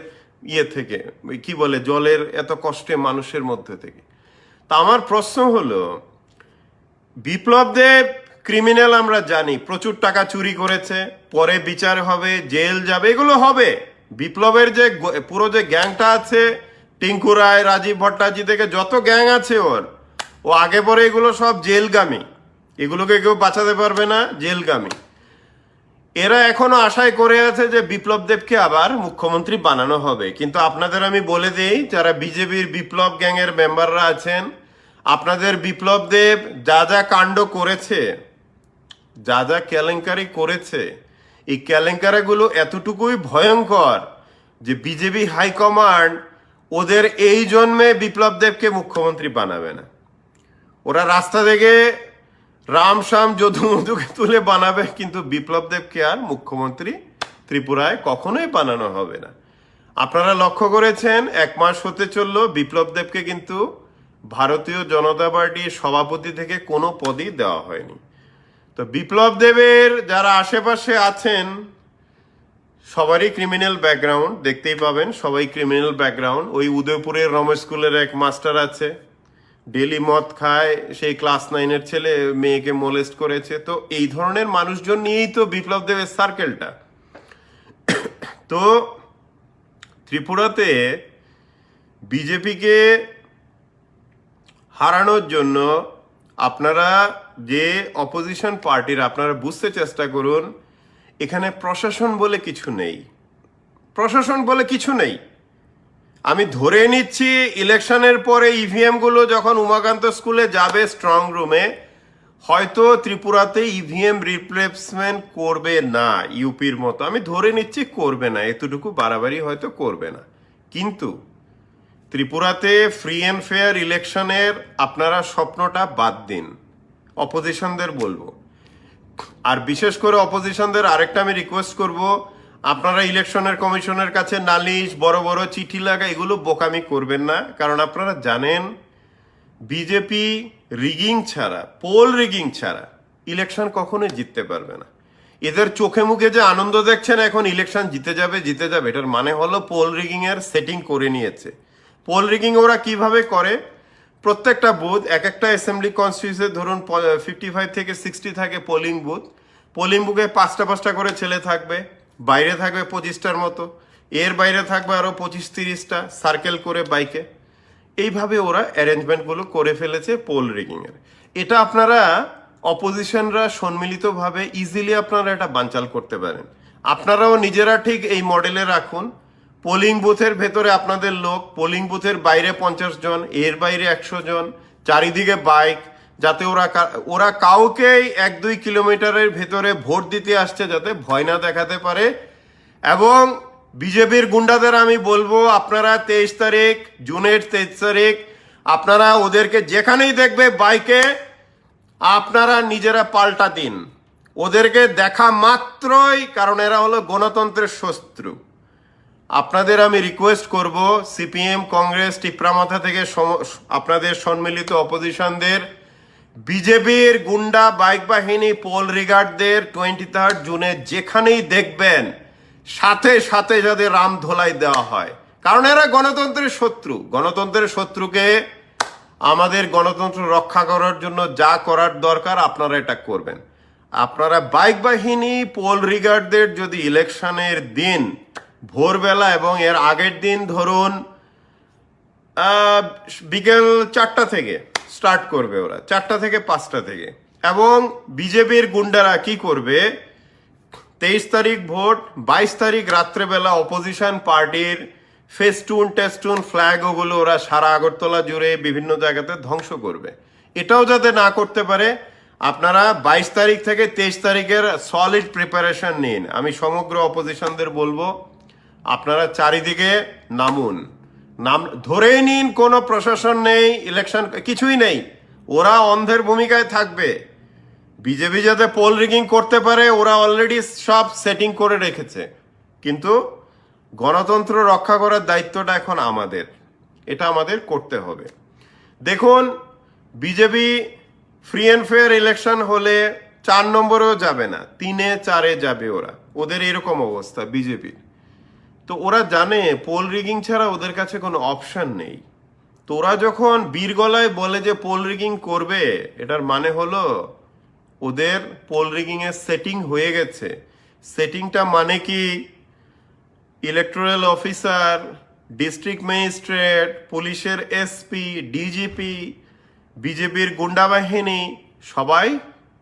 ইয়ে থেকে, কি বলে, জলের এত কষ্টে মানুষের মধ্যে থেকে। তা আমার প্রশ্ন হলো, বিপ্লব দেব ক্রিমিনাল আমরা জানি, প্রচুর টাকা চুরি করেছে, পরে বিচার হবে, জেল যাবে, এগুলো হবে, বিপ্লবের যে পুরো যে গ্যাংটা আছে, টিঙ্কু রায়, রাজীব ভট্টাচার্য থেকে যত গ্যাং আছে ও আগে পরে এগুলো সব জেলগামী, এগুলোকে কেউ বাঁচাতে পারবে না, জেলগামী। এরা এখনো আশায় করে আছে যে বিপ্লব দেবকে আবার মুখ্যমন্ত্রী বানানো হবে। কিন্তু আপনাদের আমি বলে দেই, যারা বিজেপির বিপ্লব গ্যাংয়ের মেম্বাররা আছেন, আপনাদের বিপ্লব দেব যা যা কাণ্ড করেছে, যা যা কেলেঙ্কারি করেছে, এই কেলেঙ্কারিগুলো এতটুকুই ভয়ঙ্কর যে বিজেপি হাইকমান্ড ওদের এই জন্মে বিপ্লব দেবকে মুখ্যমন্ত্রী বানাবে না। ওরা রাস্তা থেকে রাম শাম যদু মধুকে তুলে বানাবে, কিন্তু বিপ্লব দেবকে আর মুখ্যমন্ত্রী ত্রিপুরায় কখনোই বানানো হবে না। আপনারা লক্ষ্য করেছেন, 1 মাস হতে চললো, বিপ্লব দেবকে কিন্তু ভারতীয় জনতা পার্টির সভাপতি থেকে কোনো পদই দেওয়া হয়নি। তো বিপ্লব দেবের যারা আশেপাশে আছেন সবারই ক্রিমিনাল ব্যাকগ্রাউন্ড দেখতেই পাবেন, সবাই ক্রিমিনাল ব্যাকগ্রাউন্ড। ওই উদয়পুরের রমেশ স্কুলের এক মাস্টার আছে, ডেলি মদ খায়, সেই ক্লাস 9-এর ছেলে মেয়েকে মোলেস্ট করেছে। তো এই ধরনের মানুষজন নিয়েই তো বিপ্লব দেবের সার্কেলটা। তো ত্রিপুরাতে বিজেপিকে হারানোর জন্য আপনারা যে অপোজিশন পার্টির, আপনারা বুঝতে চেষ্টা করুন, এখানে প্রশাসন বলে কিছু নেই, প্রশাসন বলে কিছু নেই। আমি ধরে নিচ্ছি ইলেকশনের পরে ইভিএম গুলো যখন উমাকান্ত স্কুলে যাবে স্ট্রং রুমে, হয়তো ত্রিপুরাতে ইভিএম রিপ্লেসমেন্ট করবে না ইউপির মতো, আমি ধরে নিচ্ছি করবে না, এতটুকু বাড়াবাড়ি হয়তো করবে না। কিন্তু ত্রিপুরাতে ফ্রি অ্যান্ড ফেয়ার ইলেকশনের আপনারা স্বপ্নটা বাদ দিন, অপোজিশনদের বলবো। আর বিশেষ করে অপোজিশনদের আরেকটা আমি রিকোয়েস্ট করব, আপনারা ইলেকশনের কমিশনের কাছে নালিশ, বড় বড় চিঠি লাগা, এগুলো বোকামি করবেন না। কারণ আপনারা জানেন বিজেপি রিগিং ছাড়া, পোল রিগিং ছাড়া ইলেকশন কখনোই জিততে পারবে না। এদের চোখে মুখে যে আনন্দ দেখছেন এখন ইলেকশন জিতে যাবে জিতে যাবে, এটার মানে হলো পোল রিগিং এর সেটিং করে নিয়েছে। পোল রিগিং ওরা কিভাবে করে, প্রত্যেকটা বুথ, এক একটা অ্যাসেম্বলি কনস্টিটিউন্সি ধরুন 55 থেকে 60 থাকে পোলিং বুথ, পোলিং বুথে 5টা করে ছেলে থাকবে, বাইরে থাকবে 25টার মতো, এর বাইরে থাকবে আরো 25-30টা সার্কেল করে বাইকে। এইভাবে ওরা অ্যারেঞ্জমেন্টগুলো করে ফেলেছে পোল রিগিং এর। এটা আপনারা অপোজিশনরা সম্মিলিতভাবে ইজিলি আপনারা এটা বানচাল করতে পারেন। আপনারাও নিজেরা ঠিক এই মডেলে রাখুন, পোলিং বুথের ভেতরে আপনাদের লোক, পোলিং বুথের বাইরে 50 জন, এর বাইরে 100 জন, চারিদিকে বাইক, যাতে ওরা কাউকেই 1-2 কিলোমিটারের ভেতরে ভোট দিতে আসছে যাতে ভয় না দেখাতে পারে। এবং বিজেপির গুন্ডাদের আমি বলবো, আপনারা 23 তারিখ, জুনের 23 তারিখ আপনারা ওদেরকে যেখানেই দেখবে বাইকে, আপনারা নিজেরা পাল্টা দিন ওদেরকে দেখা মাত্রই, কারণ এরা হলো গণতন্ত্রের শত্রু। আপনাদের আমি রিকোয়েস্ট করব, সিপিএম, কংগ্রেস, টিপ্রামাথা থেকে আপনাদের সম্মিলিত অপোজিশনদের, বিজেপির গুন্ডা বাইক বাহিনী, পোল রিগার্ডদের 23 জুনে যেখানেই দেখবেন সাথে সাথে যাদের রাম ধোলাই দেওয়া হয়, কারণ এরা গণতন্ত্রের শত্রু। গণতন্ত্রের শত্রুকে আমাদের গণতন্ত্র রক্ষা করার জন্য যা করার দরকার আপনারা এটা করবেন। আপনারা বাইক বাহিনী, পোল রিগার্ডদের যদি ইলেকশনের দিন ভোরবেলা এবং এর আগের দিন ধরুন বিকেল 4টা থেকে স্টার্ট করবে, ওরা 4টা থেকে 5টা থেকে। এবং বিজেপির গুন্ডারা কি করবে, 23 তারিখ ভোট, 22 তারিখ রাত্রেবেলা অপোজিশন পার্টির ফেস্টুন টেস্টুন ফ্ল্যাগ ওগুলো ওরা সারা আগরতলা জুড়ে বিভিন্ন জায়গাতে ধ্বংস করবে। এটাও যাতে না করতে পারে আপনারা 22 তারিখ থেকে 23 তারিখের সলিড প্রিপারেশন নিন। আমি সমগ্র অপোজিশনদের বলবো, আপনারা চারিদিকে নামুন, ধরেই নিন কোনো প্রশাসন নেই, ইলেকশন কিছুই নেই, ওরা অন্ধের ভূমিকায় থাকবে। বিজেপি যাতে পোল রিগিং করতে পারে ওরা অলরেডি সব সেটিং করে রেখেছে, কিন্তু গণতন্ত্র রক্ষা করার দায়িত্বটা এখন আমাদের, এটা আমাদের করতে হবে। দেখুন, BJP free and fair election হলে 4 নম্বরেও যাবে না, 3-এ 4-এ যাবে ওরা, ওদের এরকম অবস্থা বিজেপির। তো ওরা জানে পোল রিগিং ছাড়া ওদের কাছে কোনো অপশন নেই। তো ওরা যখন বীর গলায় বলে যে পোল রিগিং করবে, এটার মানে হলো ওদের পোল রিগিং এর সেটিং হয়ে গেছে। সেটিংটা মানে কি, ইলেকটোরাল অফিসার, ডিস্ট্রিক্ট ম্যাজিস্ট্রেট, পুলিশের এসপি, ডিজিপি, বিজেপির গুন্ডা বাহিনী সবাই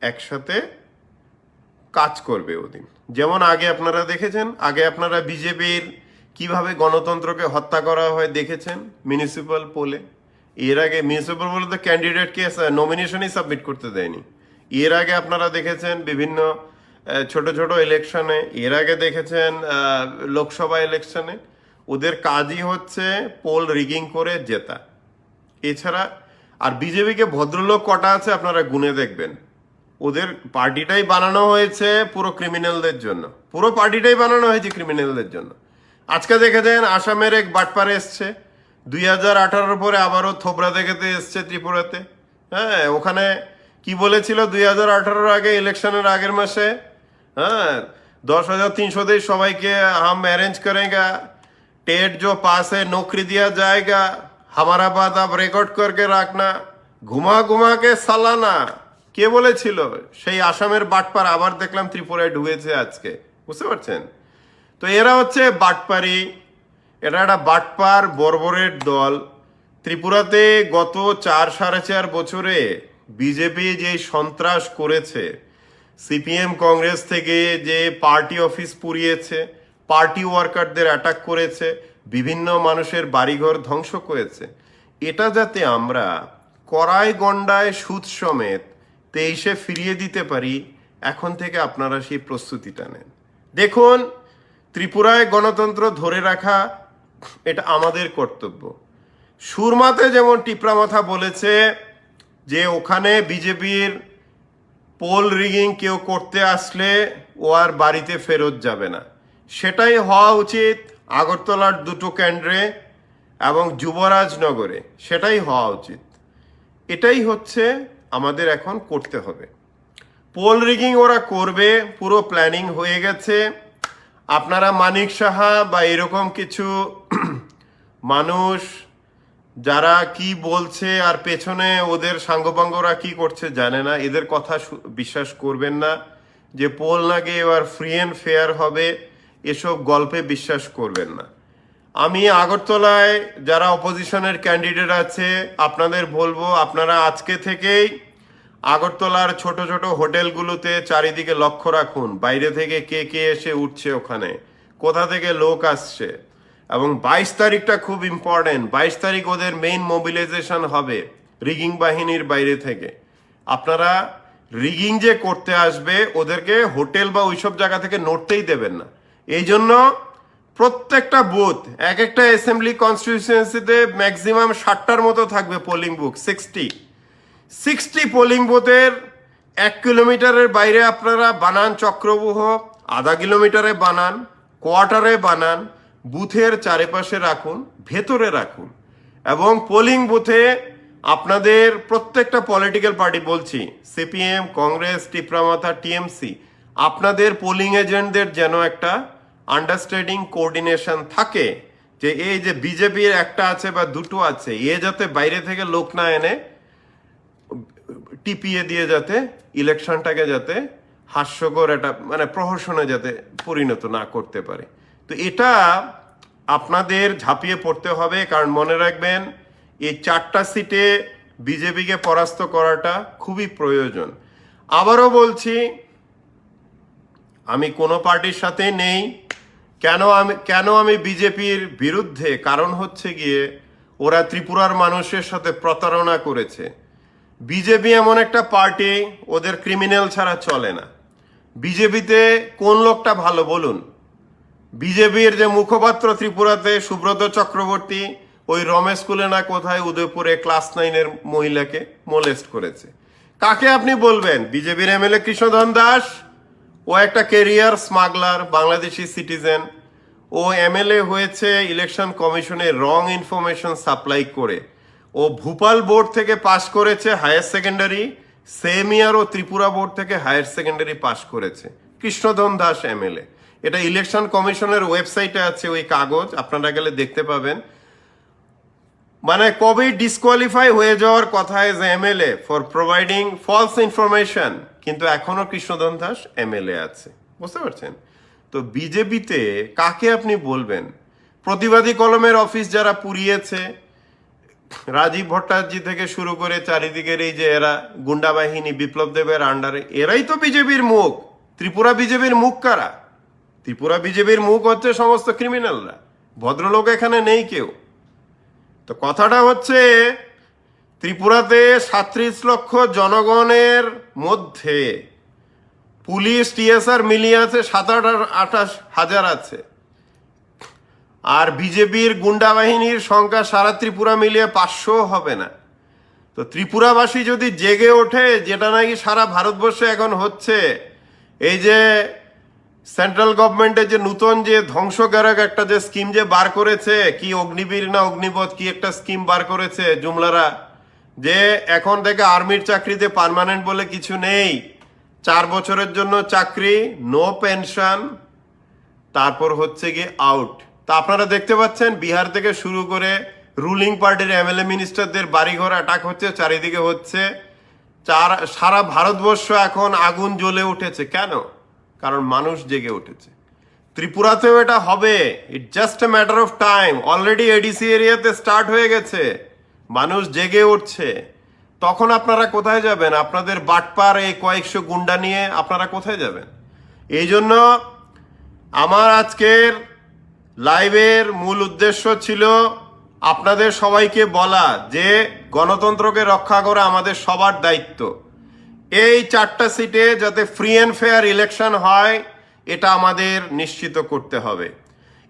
একসাথে কাজ করবে ওদিন। যেমন আগে আপনারা দেখেছেন, আগে আপনারা বিজেপির কিভাবে গণতন্ত্রকে হত্যা করা হয় দেখেছেন মিউনিসিপ্যাল পোলে। এর আগে মিউনিসিপ্যাল পোলে তো ক্যান্ডিডেটকে নমিনেশনই সাবমিট করতে দেয়নি। এর আগে আপনারা দেখেছেন বিভিন্ন ছোট ছোট ইলেকশনে, এর আগে দেখেছেন লোকসভা ইলেকশনে, ওদের কাজই হচ্ছে পোল রিগিং করে জেতা। এছাড়া আর বিজেপিকে ভদ্রলোক কটা আছে আপনারা গুনে দেখবেন। ওদের পার্টিটাই বানানো হয়েছে পুরো ক্রিমিনালদের জন্য, পুরো পার্টিটাই বানানো হয়েছে ক্রিমিনালদের জন্য। আজকে দেখেছেন আসামের এক বাটপার এসছে, 2018 পরে আবারও থোবরা দেখাতে এসছে ত্রিপুরাতে। হ্যাঁ, ওখানে কি বলেছিল 2018 আগে ইলেকশনের আগের মাসে? হ্যাঁ, 10,300 দিয়ে সবাইকে হাম অ্যারেঞ্জ করেগা, टेट जो पास है नौकरी दिया जाएगा, हमारा बात आप রেকর্ড करके রাখনা, ঘুমা ঘুমাকে সালানা। কে বলেছিল? সেই আসামের বাটপার আবার দেখলাম ত্রিপুরায় ঢুকেছে আজকে, বুঝতে পারছেন? তো এরা হচ্ছে বাটপারি, এটা একটা বাটপার বর্বরের দল। ত্রিপুরাতে গত 4-4.5 বছরে বিজেপি যে সন্ত্রাস করেছে, সিপিএম কংগ্রেস থেকে যে পার্টি অফিস পুড়িয়েছে, পার্টি ওয়ার্কারদের অ্যাটাক করেছে, বিভিন্ন মানুষের বাড়িঘর ধ্বংস করেছে, এটা যাতে আমরা কড়াই গন্ডায় সুদ সমেত 23-এ ফিরিয়ে দিতে পারি, এখন থেকে আপনারা সেই প্রস্তুতিটা নেন। দেখুন, ত্রিপুরায় গণতন্ত্র ধরে রাখা এটা আমাদের কর্তব্য। সুরমাতে যেমন টিপরা মাথা বলেছে যে ওখানে বিজেপির পোল রিগিং কেউ করতে আসলে ও আর বাড়িতে ফেরত যাবে না, সেটাই হওয়া উচিত আগরতলার 2টো কেন্দ্রে এবং যুবরাজনগরে, সেটাই হওয়া উচিত। এটাই হচ্ছে আমাদের এখন করতে হবে। পোল রিগিং ওরা করবে, পুরো প্ল্যানিং হয়ে গেছে। আপনারা মানিক সাহা বা এরকম কিছু মানুষ যারা কি বলছে আর পেছনে ওদের সাঙ্গপাঙ্গরা কি করছে জানে না, এদের কথা বিশ্বাস করবেন না। যে পোল নাকি এবার ফ্রি অ্যান্ড ফেয়ার হবে, এসব গল্পে বিশ্বাস করবেন না। আমি আগরতলায় যারা অপোজিশনের ক্যান্ডিডেট আছে আপনাদের বলবো, আপনারা আজকে থেকেই আগরতলার ছোট ছোট হোটেলগুলোতে চারিদিকে লক্ষ্য রাখুন, বাইরে থেকে কে কে এসে উঠছে, ওখানে কোথা থেকে লোক আসছে। এবং 22 তারিখটা খুব ইম্পর্টেন্ট। 22 তারিখ ওদের মেইন মোবিলাইজেশন হবে রিগিং বাহিনীর বাইরে থেকে। আপনারা রিগিং যে করতে আসবে ওদেরকে হোটেল বা ওইসব জায়গা থেকে নড়তেই দেবেন না। এই জন্য প্রত্যেকটা বুথ, এক একটা অ্যাসেম্বলি কনস্টিটিউয়েন্সিতে ম্যাক্সিমাম 60টার মতো থাকবে পোলিং বুথ। 60 পোলিং বুথের 1 কিলোমিটারের বাইরে আপনারা বানান চক্রব্যূহ, আধা কিলোমিটারে বানান, কোয়ার্টারে বানান, বুথের চারিপাশে রাখুন, ভেতরে রাখুন। এবং পোলিং বুথে আপনাদের প্রত্যেকটা পলিটিক্যাল পার্টি, বলছি সিপিএম, কংগ্রেস, টিপ্রামাথা, টিএমসি, আপনাদের পোলিং এজেন্টদের যেন একটা আন্ডারস্ট্যান্ডিং কোঅর্ডিনেশন থাকে যে এই যে বিজেপির একটা আছে বা 2টো আছে, এ যাতে বাইরে থেকে লোক না এনে টিপিয়ে দিয়ে যাতে ইলেকশনটাকে যাতে হাস্যকর একটা মানে প্রহসনে যাতে পরিণত না করতে পারে। তো এটা আপনাদের ঝাঁপিয়ে পড়তে হবে, কারণ মনে রাখবেন এই 4টা সিটে বিজেপিকে পরাস্ত করাটা খুবই প্রয়োজন। আবারও বলছি, আমি কোনো পার্টির সাথে নেই। কেন আমি বিজেপির বিরুদ্ধে? কারণ হচ্ছে গিয়ে ওরা ত্রিপুরার মানুষের সাথে প্রতারণা করেছে। বিজেপি এমন একটা পার্টি, ওদের ক্রিমিনাল ছাড়া চলে না। বিজেপিতে কোন লোকটা ভালো বলুন? বিজেপির যে মুখপাত্র ত্রিপুরাতে সুব্রত চক্রবর্তী, ওই রমেশ স্কুলে না কোথায় উদয়পুরে ক্লাস 9-এর মহিলাকে মোলেস্ট করেছে। কাকে আপনি বলবেন? বিজেপির এমএলএ কৃষ্ণধন দাস, ও একটা কেরিয়ার স্মাগলার, বাংলাদেশি সিটিজেন। ও এমএলএ হয়েছে ইলেকশন কমিশনে রং ইনফরমেশন সাপ্লাই করে। ও ভূপাল বোর্ড থেকে পাশ করেছে হায়ার সেকেন্ডারি, সেম ইয়ার ও ত্রিপুরা বোর্ড থেকে হায়ার সেকেন্ডারি পাশ করেছে। কৃষ্ণধন দাস এমএলএ, এটা ইলেকশন কমিশনের ওয়েবসাইটে আছে ওই কাগজ, আপনারা গেলে দেখতে পাবেন। মানে কবে ডিসকোয়ালিফাই হয়ে যাওয়ার কথা as MLA for providing false information, কিন্তু এখনো কৃষ্ণধন দাস এমএলএ আছে, বুঝতে পারছেন? তো বিজেপিতে কাকে আপনি বলবেন? প্রতিবাদী কলমের অফিস যারা পুড়িয়েছে, রাজীব ভট্টাচার্য থেকে শুরু করে চারিদিকের এই যে এরা গুন্ডা বাহিনী বিপ্লব দেবের আন্ডারে, এরাই তো বিজেপির মুখ। ত্রিপুরা বিজেপির মুখ কারা? ত্রিপুরা বিজেপির মুখ হচ্ছে সমস্ত ক্রিমিনালরা। ভদ্রলোক এখানে নেই কেউ। তো কথাটা হচ্ছে, ত্রিপুরাতে 37 লক্ষ জনগণের মধ্যে পুলিশ টিএসআর মিলিয়ে আছে 27-28 হাজার আছে, আর বিজেপির গুন্ডা বাহিনীর সংখ্যা সারা ত্রিপুরা মিলিয়ে 500 হবে না। তো ত্রিপুরাবাসী যদি জেগে ওঠে, যেটা নাকি সারা ভারতবর্ষে এখন হচ্ছে, এই যে সেন্ট্রাল গভর্নমেন্টের যে নতুন যে ধ্বংসকারক একটা যে স্কিম যে বার করেছে, কি অগ্নিবীর না অগ্নিপথ কি একটা স্কিম বার করেছে জুমলারা, যে এখন থেকে আর্মির চাকরিতে পার্মানেন্ট বলে কিছু নেই, 4 বছরের জন্য চাকরি, নো পেনশন, তারপর হচ্ছে গিয়ে আউট। তা আপনারা দেখতে পাচ্ছেন বিহার থেকে শুরু করে রুলিং পার্টির এমএলএ মিনিস্টারদের বাড়িঘর অ্যাটাক হচ্ছে, চারিদিকে হচ্ছে। সারা ভারতবর্ষ এখন আগুন জ্বলে উঠেছে। কেন? কারণ মানুষ জেগে উঠেছে। ত্রিপুরাতেও এটা হবে, it just a matter of time. Already ADC এরিয়াতে স্টার্ট হয়ে গেছে, মানুষ জেগে উঠছে। তখন আপনারা কোথায় যাবেন? আপনাদের বাটপার এই কয়েকশো গুন্ডা নিয়ে আপনারা কোথায় যাবেন? এই জন্য আমার আজকের লাইভের মূল উদ্দেশ্য ছিল আপনাদের সবাইকে বলা যে গণতন্ত্রকে রক্ষা করা আমাদের সবার দায়িত্ব। এই 4টা সিটে যাতে ফ্রি অ্যান্ড ফেয়ার ইলেকশন হয়, এটা আমাদের নিশ্চিত করতে হবে।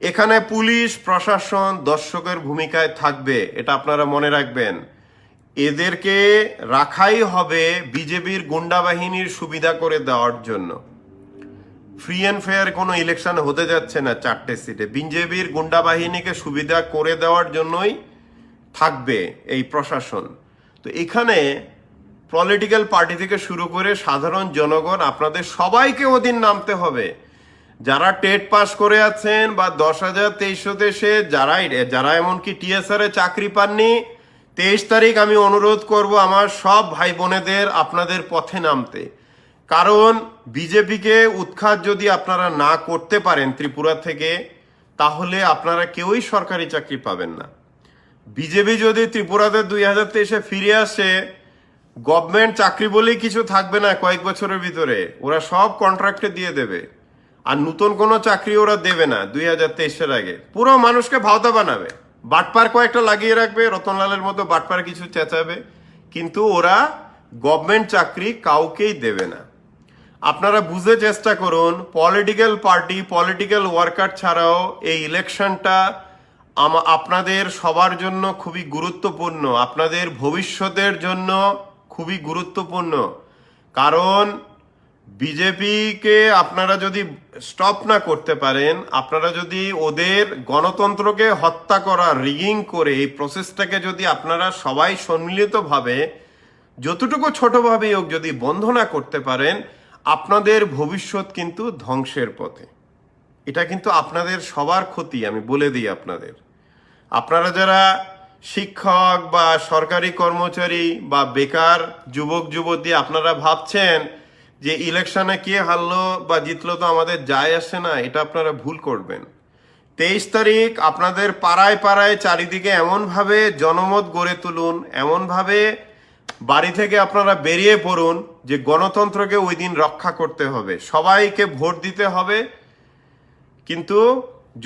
এখানে পুলিশ প্রশাসন দর্শকের ভূমিকায় থাকবে, এটা আপনারা মনে রাখবেন। এদেরকে রাখাই হবে বিজেপির গুন্ডা বাহিনীর সুবিধা করে দেওয়ার জন্য। ফ্রি অ্যান্ড ফেয়ার কোনো ইলেকশন হতে যাচ্ছে না 4টে সিটে, বিজেপির গুন্ডা বাহিনীকে সুবিধা করে দেওয়ার জন্যই থাকবে এই প্রশাসন। তো এখানে পলিটিক্যাল পার্টি থেকে শুরু করে সাধারণ জনগণ, আপনাদের সবাইকে ওদিন নামতে হবে। যারা টেট পাস করে আছেন বা 10,000 2300 যারা এমনকি টিএসআর এ চাকরি পাননি, 23 তারিখ আমি অনুরোধ করব আমার সব ভাই বোনেদের আপনাদের পথে নামতে। কারণ বিজেপিকে উৎখাত যদি আপনারা না করতে পারেন ত্রিপুরা থেকে, তাহলে আপনারা কেউই সরকারি চাকরি পাবেন না। বিজেপি যদি ত্রিপুরাতে 2023-এ ফিরে আসে, গভর্নমেন্ট চাকরি বলেই কিছু থাকবে না কয়েক বছরের ভিতরে, ওরা সব কন্ট্রাক্টে দিয়ে দেবে। আর নতুন কোনো চাকরি ওরা দেবে না 2023-এর আগে, পুরো মানুষকে ভাওতা বানাবে। বাটপার কয়েকটা লাগিয়ে রাখবে, রতনলালের মতো বাটপার কিছু চেঁচাবে, কিন্তু ওরা গভর্নমেন্ট চাকরি কাউকেই দেবে না। আপনারা বুঝে চেষ্টা করুন, পলিটিক্যাল পার্টি পলিটিক্যাল ওয়ার্কার ছাড়াও এই ইলেকশনটা আপনাদের সবার জন্য খুবই গুরুত্বপূর্ণ, আপনাদের ভবিষ্যতের জন্য খুবই গুরুত্বপূর্ণ। কারণ বিজেপিকে আপনারা যদি স্টপ না করতে পারেন, আপনারা যদি ওদের গণতন্ত্রকে হত্যা করা, রিগিং করে এই প্রসেসটাকে যদি আপনারা সবাই সম্মিলিতভাবে যতটুকু ছোটভাবেই হোক যদি বন্ধ না করতে পারেন, আপনাদের ভবিষ্যৎ কিন্তু ধ্বংসের পথে। এটা কিন্তু আপনাদের সবার ক্ষতি, আমি বলে দিই আপনাদের। আপনারা যারা শিক্ষক বা সরকারি কর্মচারী বা বেকার যুবক যুবতী, আপনারা ভাবছেন যে ইলেকশনে কে হারলো বা জিতলো তো আমাদের যায় আসে না, এটা আপনারা ভুল করবেন। 23 তারিখ আপনাদের পাড়ায় পাড়ায় চারিদিকে এমনভাবে জনমত গড়ে তুলুন, এমনভাবে বাড়ি থেকে আপনারা বেরিয়ে পড়ুন যে গণতন্ত্রকে ওই দিন রক্ষা করতে হবে, সবাইকে ভোট দিতে হবে। কিন্তু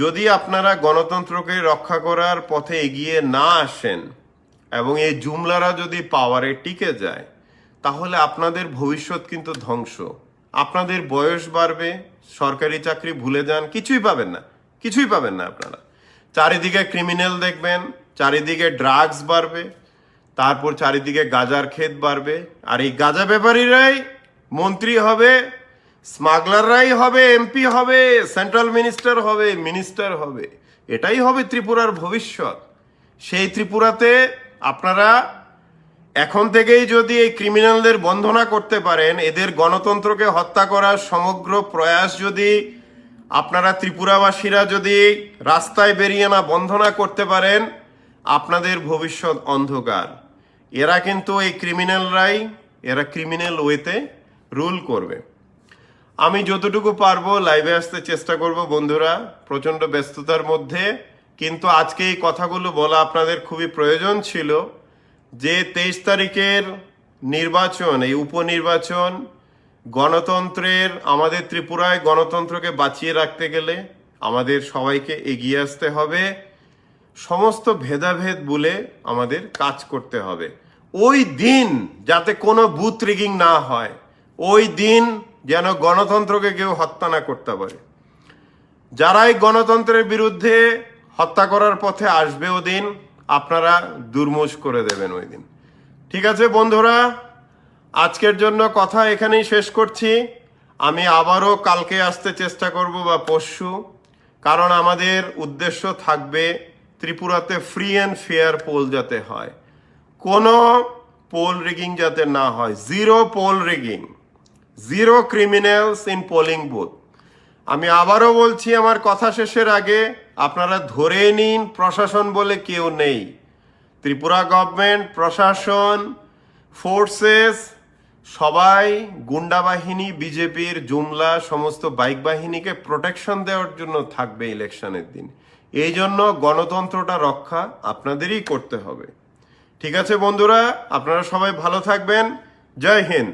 যদি আপনারা গণতন্ত্রকে রক্ষা করার পথে এগিয়ে না আসেন এবং এই জুমলারা যদি পাওয়ারে টিকে যায়, তাহলে আপনাদের ভবিষ্যৎ কিন্তু ধ্বংস। আপনাদের বয়স বাড়বে, সরকারি চাকরি ভুলে যান, কিছুই পাবেন না, কিছুই পাবেন না আপনারা। চারিদিকে ক্রিমিনাল দেখবেন, চারিদিকে ড্রাগস বাড়বে, তারপর চারিদিকে গাঁজার ক্ষেত বাড়বে। আর এই গাঁজা ব্যাপারীরাই মন্ত্রী হবে, স্মাগলাররাই হবে এমপি হবে, সেন্ট্রাল মিনিস্টার হবে। এটাই হবে ত্রিপুরার ভবিষ্যৎ। সেই ত্রিপুরাতে আপনারা এখন থেকেই যদি এই ক্রিমিনালদের বন্ধ না করতে পারেন, এদের গণতন্ত্রকে হত্যা করার সমগ্র প্রয়াস যদি আপনারা ত্রিপুরাবাসীরা যদি রাস্তায় বেরিয়ে না বন্ধ না করতে পারেন, আপনাদের ভবিষ্যৎ অন্ধকার। এরা কিন্তু এই ক্রিমিনালরাই, এরা ক্রিমিনাল ওয়েতে রুল করবে। আমি যতটুকু পারবো লাইভে আসতে চেষ্টা করব বন্ধুরা, প্রচণ্ড ব্যস্ততার মধ্যে। কিন্তু আজকে এই কথাগুলো বলা আপনাদের খুবই প্রয়োজন ছিল যে 23 তারিখের নির্বাচন, এই উপনির্বাচন, গণতন্ত্রের, আমাদের ত্রিপুরায় গণতন্ত্রকে বাঁচিয়ে রাখতে গেলে আমাদের সবাইকে এগিয়ে আসতে হবে, সমস্ত ভেদাভেদ বলে আমাদের কাজ করতে হবে। ওই দিন যাতে কোনো বুথ রিগিং না হয়, ওই দিন যেন গণতন্ত্রকে কেউ হত্যা না করতে পারে। যারাই গণতন্ত্রের বিরুদ্ধে হত্যা করার পথে আসবে ওদিন, আপনারা দুর্মুষ করে দেবেন ওই দিন। ঠিক আছে বন্ধুরা, আজকের জন্য কথা এখানেই শেষ করছি। আমি আবারও কালকে আসতে চেষ্টা করব বা পরশু, কারণ আমাদের উদ্দেশ্য থাকবে ত্রিপুরাতে ফ্রি অ্যান্ড ফেয়ার পোল যাতে হয়, কোনো পোল রিগিং যাতে না হয়, zero poll rigging, zero criminals in polling booth. আমি আবারও বলছি আমার কথা শেষের আগে, আপনারা ধরে নিন প্রশাসন বলে কেউ নেই। ত্রিপুরা গভর্নমেন্ট, প্রশাসন, ফোর্সেস সবাই গুন্ডা বাহিনী, বিজেপির জুমলা সমস্ত বাইক বাহিনীকে প্রোটেকশন দেওয়ার জন্য থাকবে ইলেকশনের দিন। এই জন্য গণতন্ত্রটা রক্ষা আপনাদেরই করতে হবে। ঠিক আছে বন্ধুরা, আপনারা সবাই ভালো থাকবেন। জয় হিন্দ।